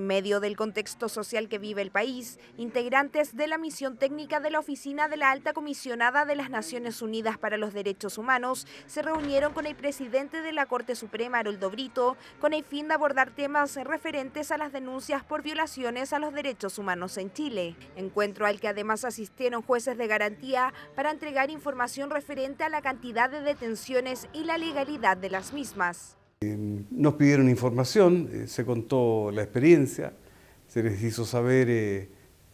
medio del contexto social que vive el país, integrantes de la misión técnica de la Oficina de la Alta Comisionada de las Naciones Unidas para los Derechos Humanos se reunieron con el presidente de la Corte Suprema, Haroldo Brito, con el fin de abordar temas referentes a las denuncias por violaciones a los derechos humanos en Chile. Encuentro al que además asistieron jueces de garantía para entregar información referente a la cantidad de detenciones y la legalidad de las mismas. Nos pidieron información, se contó la experiencia, se les hizo saber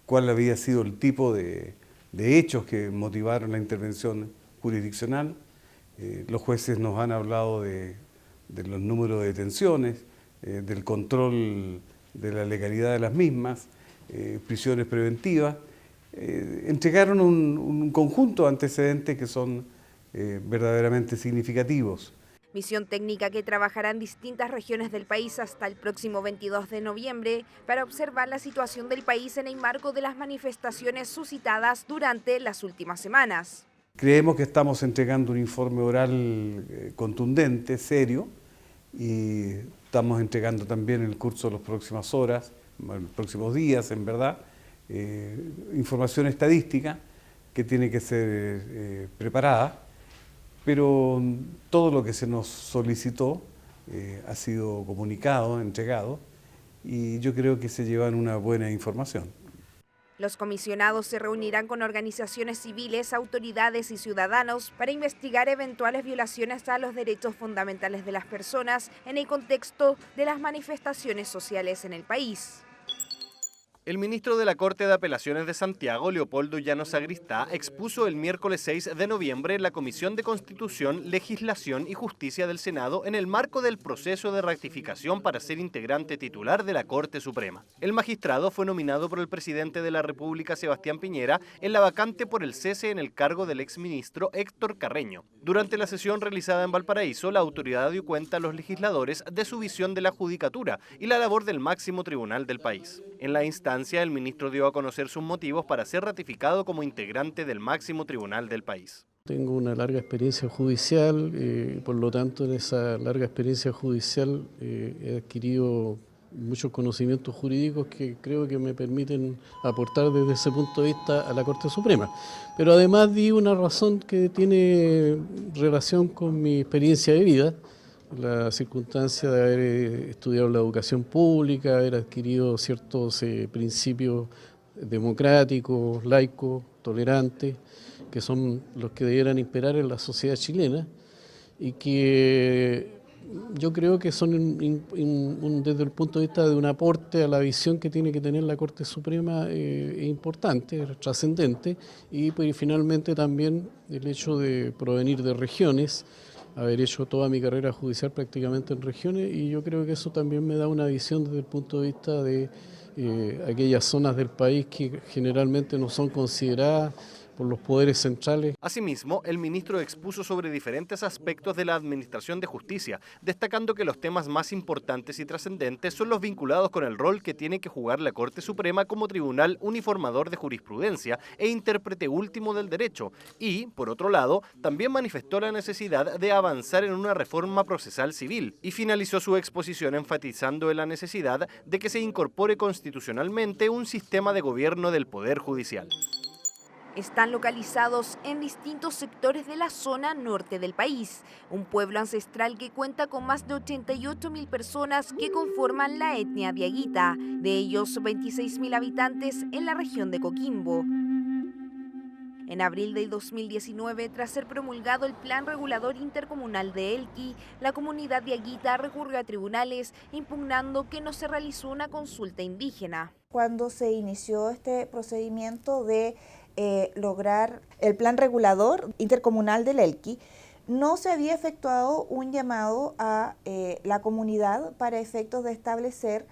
cuál había sido el tipo de hechos que motivaron la intervención jurisdiccional. Los jueces nos han hablado de los números de detenciones, del control de la legalidad de las mismas, prisiones preventivas. Entregaron un conjunto de antecedentes que son verdaderamente significativos. Misión técnica que trabajará en distintas regiones del país hasta el próximo 22 de noviembre para observar la situación del país en el marco de las manifestaciones suscitadas durante las últimas semanas. Creemos que estamos entregando un informe oral contundente, serio, y estamos entregando también en el curso de las próximas horas, los próximos días, en verdad, información estadística que tiene que ser preparada. Pero todo lo que se nos solicitó ha sido comunicado, entregado, y yo creo que se llevan una buena información. Los comisionados se reunirán con organizaciones civiles, autoridades y ciudadanos para investigar eventuales violaciones a los derechos fundamentales de las personas en el contexto de las manifestaciones sociales en el país. El ministro de la Corte de Apelaciones de Santiago, Leopoldo Llanos Agristá, expuso el miércoles 6 de noviembre en la Comisión de Constitución, Legislación y Justicia del Senado en el marco del proceso de rectificación para ser integrante titular de la Corte Suprema. El magistrado fue nominado por el presidente de la República, Sebastián Piñera, en la vacante por el cese en el cargo del exministro Héctor Carreño. Durante la sesión realizada en Valparaíso, la autoridad dio cuenta a los legisladores de su visión de la judicatura y la labor del máximo tribunal del país. En la instancia, el ministro dio a conocer sus motivos para ser ratificado como integrante del máximo tribunal del país. Tengo una larga experiencia judicial, por lo tanto en esa larga experiencia judicial he adquirido muchos conocimientos jurídicos que creo que me permiten aportar desde ese punto de vista a la Corte Suprema. Pero además di una razón que tiene relación con mi experiencia de vida, la circunstancia de haber estudiado la educación pública, haber adquirido ciertos principios democráticos, laicos, tolerantes, que son los que debieran imperar en la sociedad chilena y que yo creo que son desde el punto de vista de un aporte a la visión que tiene que tener la Corte Suprema importante, trascendente, y pues, finalmente también el hecho de provenir de regiones, haber hecho toda mi carrera judicial prácticamente en regiones, y yo creo que eso también me da una visión desde el punto de vista de aquellas zonas del país que generalmente no son consideradas por los poderes centrales. Asimismo, el ministro expuso sobre diferentes aspectos de la administración de justicia, destacando que los temas más importantes y trascendentes son los vinculados con el rol que tiene que jugar la Corte Suprema como tribunal uniformador de jurisprudencia e intérprete último del derecho, y, por otro lado, también manifestó la necesidad de avanzar en una reforma procesal civil, y finalizó su exposición enfatizando en la necesidad de que se incorpore constitucionalmente un sistema de gobierno del Poder Judicial. Están localizados en distintos sectores de la zona norte del país, un pueblo ancestral que cuenta con más de 88.000 personas que conforman la etnia diaguita, de ellos 26.000 habitantes en la región de Coquimbo. En abril del 2019, tras ser promulgado el Plan Regulador Intercomunal de Elqui, la comunidad diaguita recurrió a tribunales impugnando que no se realizó una consulta indígena. Cuando se inició este procedimiento de lograr el Plan Regulador Intercomunal del Elqui, no se había efectuado un llamado a la comunidad para efectos de establecer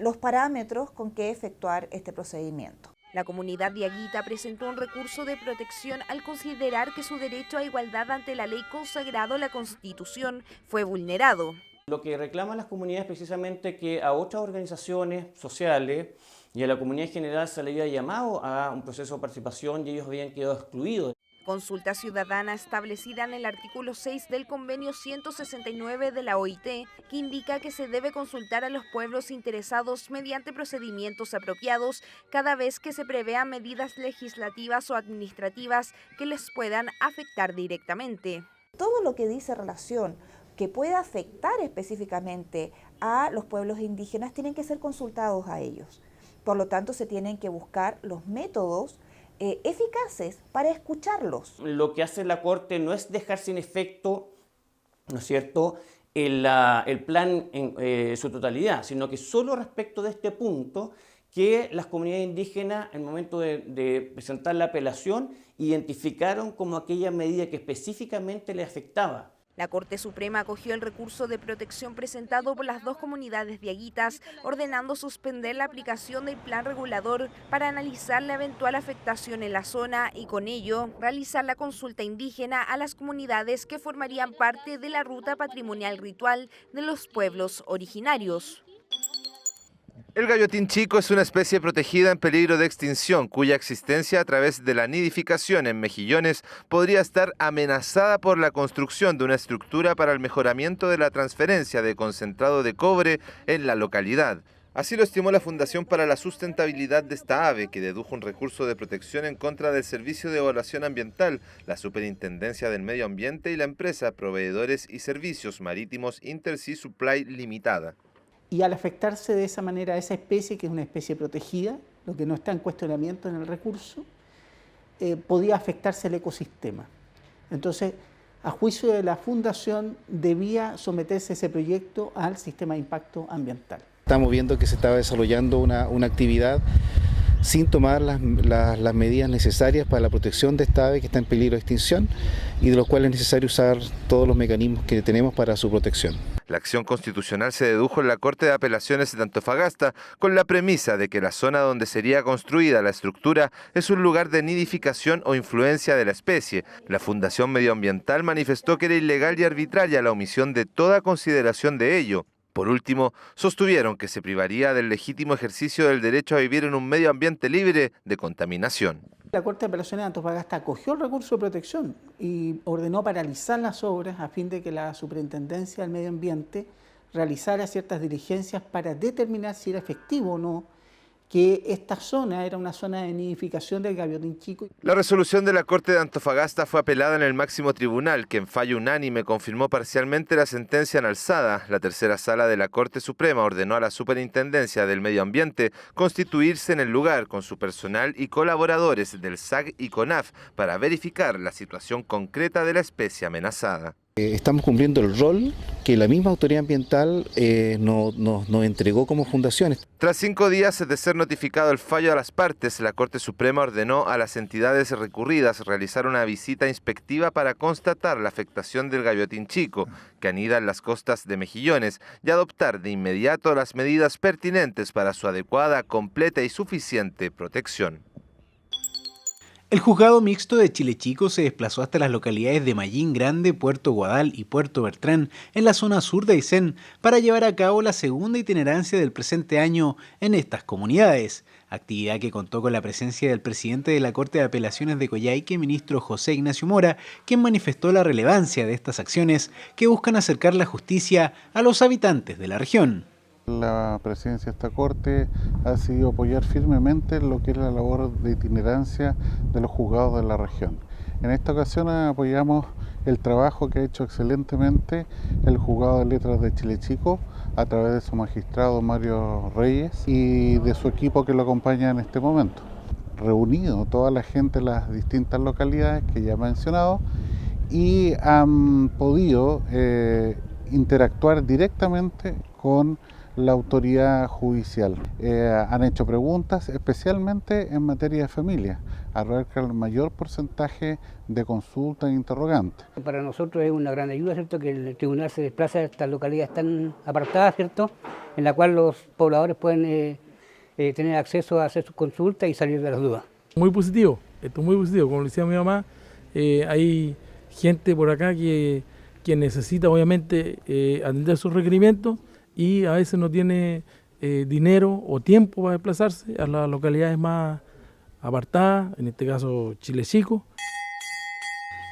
los parámetros con que efectuar este procedimiento. La comunidad diaguita presentó un recurso de protección al considerar que su derecho a igualdad ante la ley consagrado en la Constitución fue vulnerado. Lo que reclaman las comunidades es precisamente que a otras organizaciones sociales y a la comunidad en general se le había llamado a un proceso de participación y ellos habían quedado excluidos. Consulta ciudadana establecida en el artículo 6 del convenio 169 de la OIT, que indica que se debe consultar a los pueblos interesados mediante procedimientos apropiados cada vez que se prevean medidas legislativas o administrativas que les puedan afectar directamente. Todo lo que dice relación que pueda afectar específicamente a los pueblos indígenas tienen que ser consultados a ellos. Por lo tanto, se tienen que buscar los métodos eficaces para escucharlos. Lo que hace la Corte no es dejar sin efecto, ¿no es cierto?, el plan en su totalidad, sino que solo respecto de este punto que las comunidades indígenas, en el momento de presentar la apelación, identificaron como aquella medida que específicamente les afectaba. La Corte Suprema acogió el recurso de protección presentado por las dos comunidades diaguitas, ordenando suspender la aplicación del plan regulador para analizar la eventual afectación en la zona y con ello realizar la consulta indígena a las comunidades que formarían parte de la ruta patrimonial ritual de los pueblos originarios. El gallotín chico es una especie protegida en peligro de extinción, cuya existencia a través de la nidificación en mejillones podría estar amenazada por la construcción de una estructura para el mejoramiento de la transferencia de concentrado de cobre en la localidad. Así lo estimó la Fundación para la Sustentabilidad de esta ave, que dedujo un recurso de protección en contra del Servicio de Evaluación Ambiental, la Superintendencia del Medio Ambiente y la empresa Proveedores y Servicios Marítimos Intersea Supply Limitada. Y al afectarse de esa manera a esa especie, que es una especie protegida, lo que no está en cuestionamiento en el recurso, podía afectarse el ecosistema. Entonces, a juicio de la Fundación, debía someterse ese proyecto al sistema de impacto ambiental. Estamos viendo que se estaba desarrollando una actividad sin tomar las medidas necesarias para la protección de esta ave que está en peligro de extinción y de los cuales es necesario usar todos los mecanismos que tenemos para su protección. La acción constitucional se dedujo en la Corte de Apelaciones de Antofagasta con la premisa de que la zona donde sería construida la estructura es un lugar de nidificación o influencia de la especie. La Fundación Medioambiental manifestó que era ilegal y arbitraria la omisión de toda consideración de ello. Por último, sostuvieron que se privaría del legítimo ejercicio del derecho a vivir en un medio ambiente libre de contaminación. La Corte de Apelaciones de Antofagasta acogió el recurso de protección y ordenó paralizar las obras a fin de que la Superintendencia del Medio Ambiente realizara ciertas diligencias para determinar si era efectivo o no que esta zona era una zona de nidificación del gallotín chico. La resolución de la Corte de Antofagasta fue apelada en el máximo tribunal, que en fallo unánime confirmó parcialmente la sentencia en alzada. La tercera sala de la Corte Suprema ordenó a la Superintendencia del Medio Ambiente constituirse en el lugar con su personal y colaboradores del SAG y CONAF para verificar la situación concreta de la especie amenazada. Estamos cumpliendo el rol que la misma autoridad ambiental nos entregó como fundación. Tras 5 días de ser notificado el fallo a las partes, la Corte Suprema ordenó a las entidades recurridas realizar una visita inspectiva para constatar la afectación del gallotín chico, que anida en las costas de Mejillones, y adoptar de inmediato las medidas pertinentes para su adecuada, completa y suficiente protección. El juzgado mixto de Chile Chico se desplazó hasta las localidades de Mallín Grande, Puerto Guadal y Puerto Bertrán, en la zona sur de Aysén, para llevar a cabo la segunda itinerancia del presente año en estas comunidades, actividad que contó con la presencia del presidente de la Corte de Apelaciones de Coyhaique, ministro José Ignacio Mora, quien manifestó la relevancia de estas acciones que buscan acercar la justicia a los habitantes de la región. La presidencia de esta Corte ha decidido apoyar firmemente lo que es la labor de itinerancia de los juzgados de la región. En esta ocasión apoyamos el trabajo que ha hecho excelentemente el Juzgado de Letras de Chile Chico a través de su magistrado Mario Reyes y de su equipo que lo acompaña en este momento. Reunido toda la gente de las distintas localidades que ya he mencionado y han podido interactuar directamente con la autoridad judicial. Han hecho preguntas especialmente en materia de familia, abarca el mayor porcentaje de consultas e interrogantes. Para nosotros es una gran ayuda, ¿cierto?, que el tribunal se desplace a estas localidades tan apartadas, ¿cierto?, en la cual los pobladores pueden tener acceso a hacer sus consultas y salir de las dudas. Muy positivo, esto es muy positivo, como le decía mi mamá, hay gente por acá que necesita obviamente atender sus requerimientos y a veces no tiene dinero o tiempo para desplazarse a las localidades más apartadas, en este caso Chile Chico.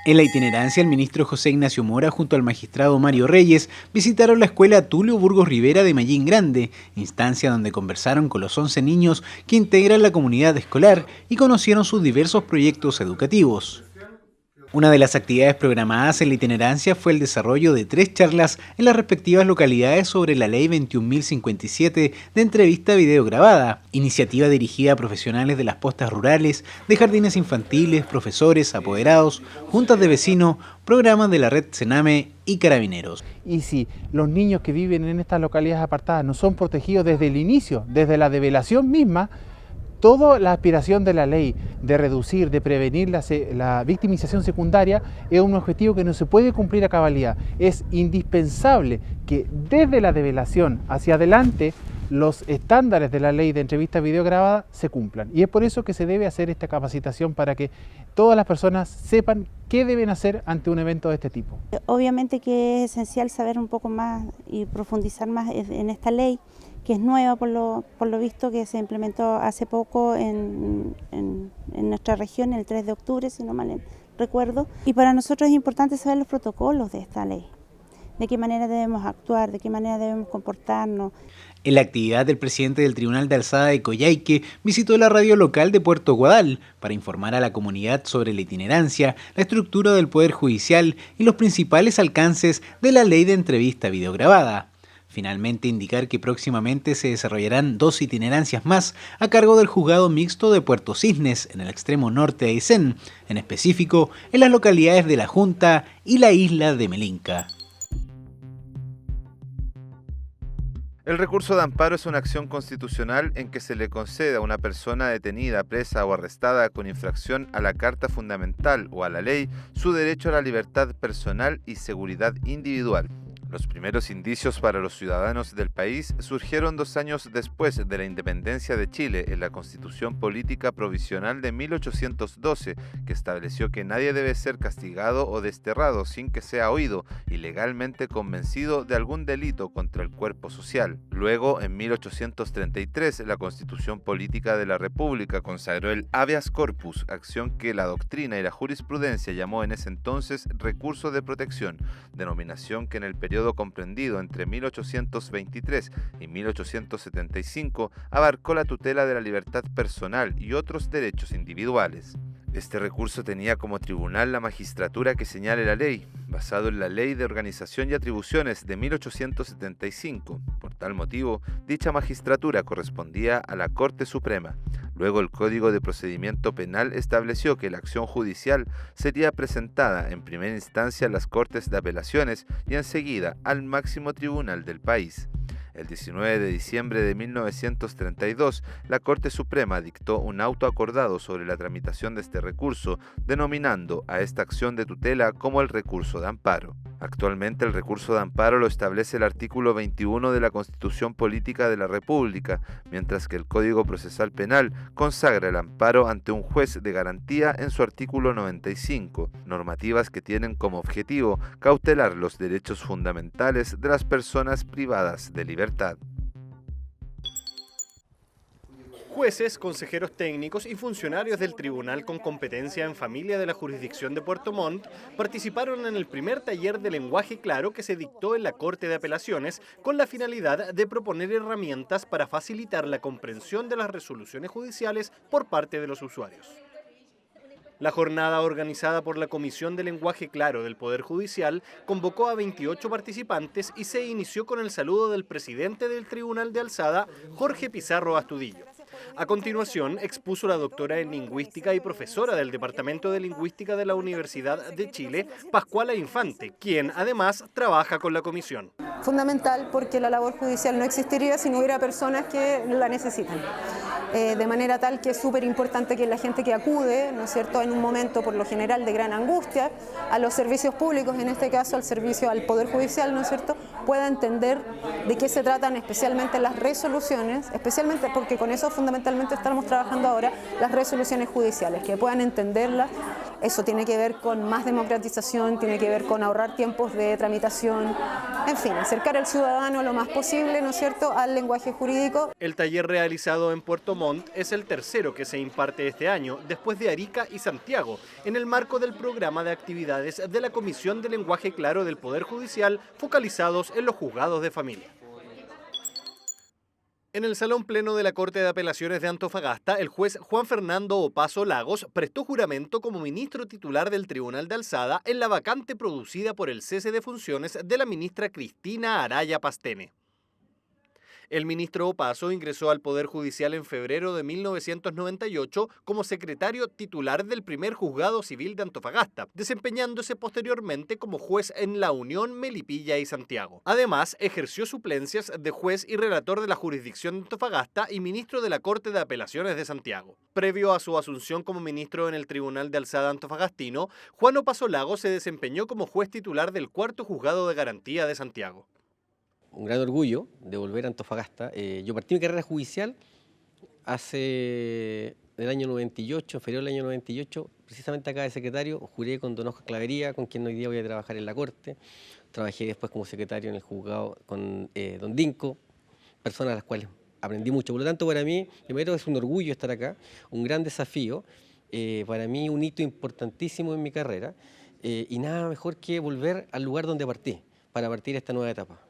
En la itinerancia, el ministro José Ignacio Mora junto al magistrado Mario Reyes visitaron la escuela Tulio Burgos Rivera de Mallín Grande, instancia donde conversaron con los 11 niños que integran la comunidad escolar y conocieron sus diversos proyectos educativos. Una de las actividades programadas en la itinerancia fue el desarrollo de 3 charlas en las respectivas localidades sobre la Ley 21.057 de entrevista video grabada, iniciativa dirigida a profesionales de las postas rurales, de jardines infantiles, profesores, apoderados, juntas de vecinos, programas de la red Sename y carabineros. Y si los niños que viven en estas localidades apartadas no son protegidos desde el inicio, desde la develación misma, toda la aspiración de la ley de reducir, de prevenir la victimización secundaria es un objetivo que no se puede cumplir a cabalidad. Es indispensable que desde la develación hacia adelante los estándares de la ley de entrevista video grabada se cumplan. Y es por eso que se debe hacer esta capacitación para que todas las personas sepan qué deben hacer ante un evento de este tipo. Obviamente que es esencial saber un poco más y profundizar más en esta ley, que es nueva por lo visto, que se implementó hace poco en nuestra región, el 3 de octubre, si no mal recuerdo. Y para nosotros es importante saber los protocolos de esta ley, de qué manera debemos actuar, de qué manera debemos comportarnos. En la actividad, el presidente del Tribunal de Alzada de Coyhaique visitó la radio local de Puerto Guadal para informar a la comunidad sobre la itinerancia, la estructura del Poder Judicial y los principales alcances de la Ley de entrevista videograbada. Finalmente, indicar que próximamente se desarrollarán 2 itinerancias más a cargo del Juzgado Mixto de Puerto Cisnes, en el extremo norte de Aysén, en específico en las localidades de La Junta y la isla de Melinca. El recurso de amparo es una acción constitucional en que se le concede a una persona detenida, presa o arrestada con infracción a la Carta Fundamental o a la ley su derecho a la libertad personal y seguridad individual. Los primeros indicios para los ciudadanos del país surgieron 2 años después de la independencia de Chile en la Constitución Política Provisional de 1812, que estableció que nadie debe ser castigado o desterrado sin que sea oído y legalmente convencido de algún delito contra el cuerpo social. Luego, en 1833, la Constitución Política de la República consagró el habeas corpus, acción que la doctrina y la jurisprudencia llamó en ese entonces recurso de protección, denominación que en el periodo comprendido entre 1823 y 1875 abarcó la tutela de la libertad personal y otros derechos individuales. Este recurso tenía como tribunal la magistratura que señale la ley, basado en la Ley de Organización y Atribuciones de 1875. Por tal motivo, dicha magistratura correspondía a la Corte Suprema. Luego, el Código de Procedimiento Penal estableció que la acción judicial sería presentada en primera instancia a las Cortes de Apelaciones y enseguida al máximo tribunal del país. El 19 de diciembre de 1932, la Corte Suprema dictó un auto acordado sobre la tramitación de este recurso, denominando a esta acción de tutela como el recurso de amparo. Actualmente, el recurso de amparo lo establece el artículo 21 de la Constitución Política de la República, mientras que el Código Procesal Penal consagra el amparo ante un juez de garantía en su artículo 95, normativas que tienen como objetivo cautelar los derechos fundamentales de las personas privadas de libertad. Jueces, consejeros técnicos y funcionarios del Tribunal con competencia en familia de la jurisdicción de Puerto Montt participaron en el primer taller de lenguaje claro que se dictó en la Corte de Apelaciones con la finalidad de proponer herramientas para facilitar la comprensión de las resoluciones judiciales por parte de los usuarios. La jornada, organizada por la Comisión de Lenguaje Claro del Poder Judicial, convocó a 28 participantes y se inició con el saludo del presidente del Tribunal de Alzada, Jorge Pizarro Astudillo. A continuación, expuso la doctora en Lingüística y profesora del Departamento de Lingüística de la Universidad de Chile, Pascuala Infante, quien además trabaja con la comisión. Fundamental porque la labor judicial no existiría si no hubiera personas que la necesitan. De manera tal que es súper importante que la gente que acude, ¿no es cierto?, en un momento por lo general de gran angustia, a los servicios públicos, en este caso al servicio al Poder Judicial, ¿no es cierto?, pueda entender de qué se tratan especialmente las resoluciones, especialmente porque con eso fundamentalmente estamos trabajando ahora, las resoluciones judiciales, que puedan entenderlas Eso tiene que ver con más democratización, tiene que ver con ahorrar tiempos de tramitación, en fin, acercar al ciudadano lo más posible, ¿no es cierto?, al lenguaje jurídico. El taller realizado en Puerto Montt es el tercero que se imparte este año, después de Arica y Santiago, en el marco del programa de actividades de la Comisión de Lenguaje Claro del Poder Judicial, focalizados en los juzgados de familia. En el Salón Pleno de la Corte de Apelaciones de Antofagasta, el juez Juan Fernando Opaso Lagos prestó juramento como ministro titular del Tribunal de Alzada en la vacante producida por el cese de funciones de la ministra Cristina Araya Pastene. El ministro Opaso ingresó al Poder Judicial en febrero de 1998 como secretario titular del primer juzgado civil de Antofagasta, desempeñándose posteriormente como juez en La Unión, Melipilla y Santiago. Además, ejerció suplencias de juez y relator de la jurisdicción de Antofagasta y ministro de la Corte de Apelaciones de Santiago. Previo a su asunción como ministro en el Tribunal de Alzada antofagastino, Juan Opaso Lagos se desempeñó como juez titular del cuarto juzgado de garantía de Santiago. Un gran orgullo de volver a Antofagasta. Yo partí mi carrera judicial hace el año 98, en febrero del año 98, precisamente acá de secretario, juré con don Oscar Clavería, con quien hoy día voy a trabajar en la Corte. Trabajé después como secretario en el juzgado con don Dinco, personas a las cuales aprendí mucho. Por lo tanto, para mí, primero es un orgullo estar acá, un gran desafío, para mí un hito importantísimo en mi carrera, y nada mejor que volver al lugar donde partí, para partir esta nueva etapa.